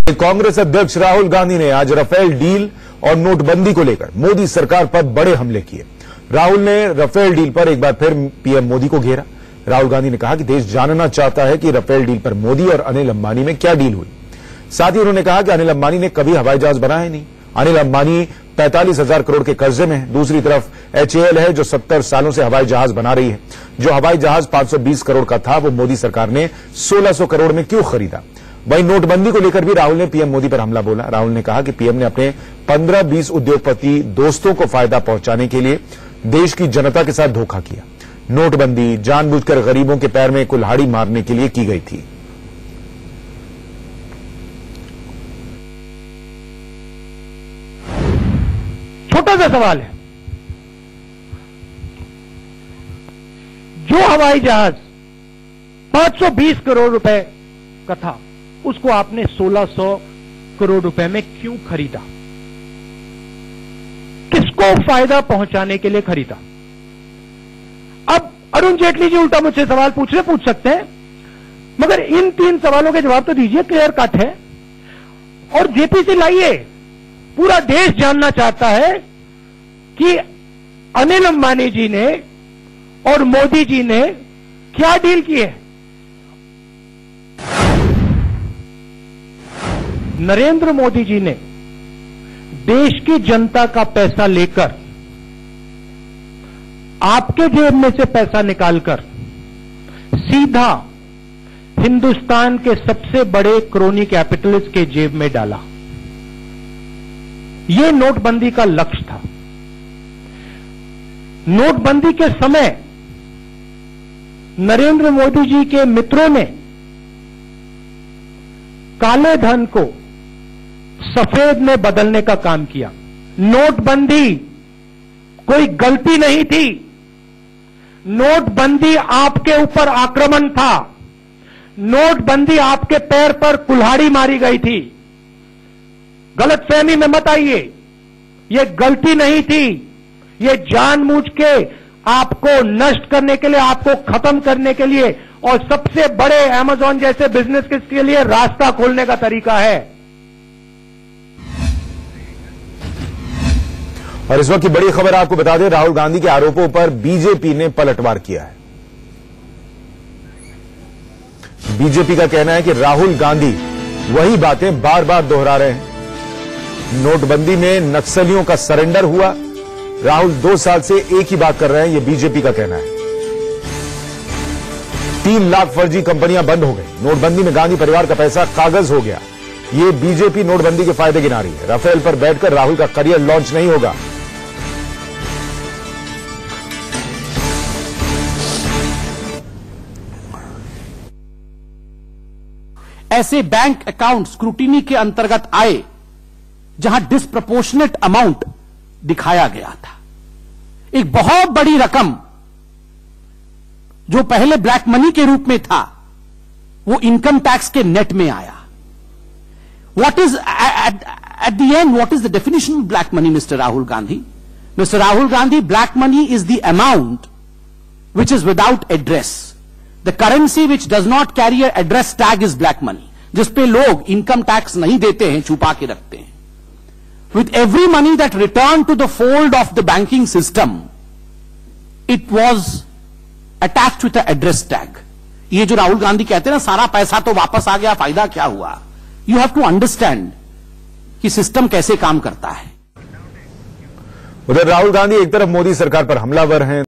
कांग्रेस अध्यक्ष राहुल गांधी ने आज राफेल डील और नोटबंदी को लेकर मोदी सरकार पर बड़े हमले किए। राहुल ने राफेल डील पर एक बार फिर पीएम मोदी को घेरा। राहुल गांधी ने कहा कि देश जानना चाहता है कि राफेल डील पर मोदी और अनिल अंबानी में क्या डील हुई। साथ ही उन्होंने कहा कि अनिल अंबानी ने कभी हवाई जहाज बनाया नहीं। अनिल अंबानी 45,000 करोड़ के कर्जे में है। दूसरी तरफ HAL है जो 70 सालों से हवाई जहाज बना रही है। जो हवाई जहाज 520 करोड़ का था वो मोदी सरकार ने 1600 करोड़ में क्यों खरीदा। वहीं नोटबंदी को लेकर भी राहुल ने पीएम मोदी पर हमला बोला। राहुल ने कहा कि पीएम ने अपने 15-20 उद्योगपति दोस्तों को फायदा पहुंचाने के लिए देश की जनता के साथ धोखा किया। नोटबंदी जानबूझकर गरीबों के पैर में कुल्हाड़ी मारने के लिए की गई थी। छोटा सा सवाल है, जो हवाई जहाज 520 करोड़ रुपए का था उसको आपने 1600 करोड़ रुपए में क्यों खरीदा? किसको फायदा पहुंचाने के लिए खरीदा? अब अरुण जेटली जी उल्टा मुझसे सवाल पूछ सकते हैं, मगर इन 3 सवालों के जवाब तो दीजिए, क्लियर कट है। और जेपीसी लाइए, पूरा देश जानना चाहता है कि अनिल अंबानी जी ने और मोदी जी ने क्या डील की है। नरेंद्र मोदी जी ने देश की जनता का पैसा लेकर आपके जेब में से पैसा निकालकर सीधा हिंदुस्तान के सबसे बड़े क्रोनी कैपिटलिस्ट के जेब में डाला। यह नोटबंदी का लक्ष्य था। नोटबंदी के समय नरेंद्र मोदी जी के मित्रों ने काले धन को सफेद में बदलने का काम किया। नोटबंदी कोई गलती नहीं थी। नोटबंदी आपके ऊपर आक्रमण था। नोटबंदी आपके पैर पर कुल्हाड़ी मारी गई थी। गलतफहमी में मत आइए, यह गलती नहीं थी। यह जानबूझ के आपको नष्ट करने के लिए, आपको खत्म करने के लिए और सबसे बड़े अमेज़न जैसे बिजनेस के लिए रास्ता खोलने का तरीका है। और इस वक्त की बड़ी खबर आपको बता दें, राहुल गांधी के आरोपों पर बीजेपी ने पलटवार किया है। बीजेपी का कहना है कि राहुल गांधी वही बातें बार बार दोहरा रहे हैं। नोटबंदी में नक्सलियों का सरेंडर हुआ, राहुल 2 साल से एक ही बात कर रहे हैं, यह बीजेपी का कहना है। 3 लाख फर्जी कंपनियां बंद हो गई। नोटबंदी में गांधी परिवार का पैसा कागज हो गया। यह बीजेपी नोटबंदी के फायदे गिना रही है। राफेल पर बैठकर राहुल का करियर लॉन्च नहीं होगा। ऐसे बैंक अकाउंट स्क्रूटिनी के अंतर्गत आए जहां डिस्प्रपोर्शनेट अमाउंट दिखाया गया था। एक बहुत बड़ी रकम जो पहले ब्लैक मनी के रूप में था वो इनकम टैक्स के नेट में आया। What is at the end, what is the definition of black money, Mr. Rahul Gandhi? Mr. Rahul Gandhi, black money is the amount which is without address. The currency which does not carry an address tag is black money. जिस पे लोग income tax नहीं देते हैं, छुपा के रखते हैं। With every money that returned to the fold of the banking system, it was attached with an address tag. ये जो राहुल गांधी कहते हैं ना, सारा पैसा तो वापस आ गया, फायदा क्या हुआ? You have to understand कि सिस्टम कैसे काम करता है। उधर राहुल गांधी एक तरफ मोदी सरकार पर हमलावर हैं।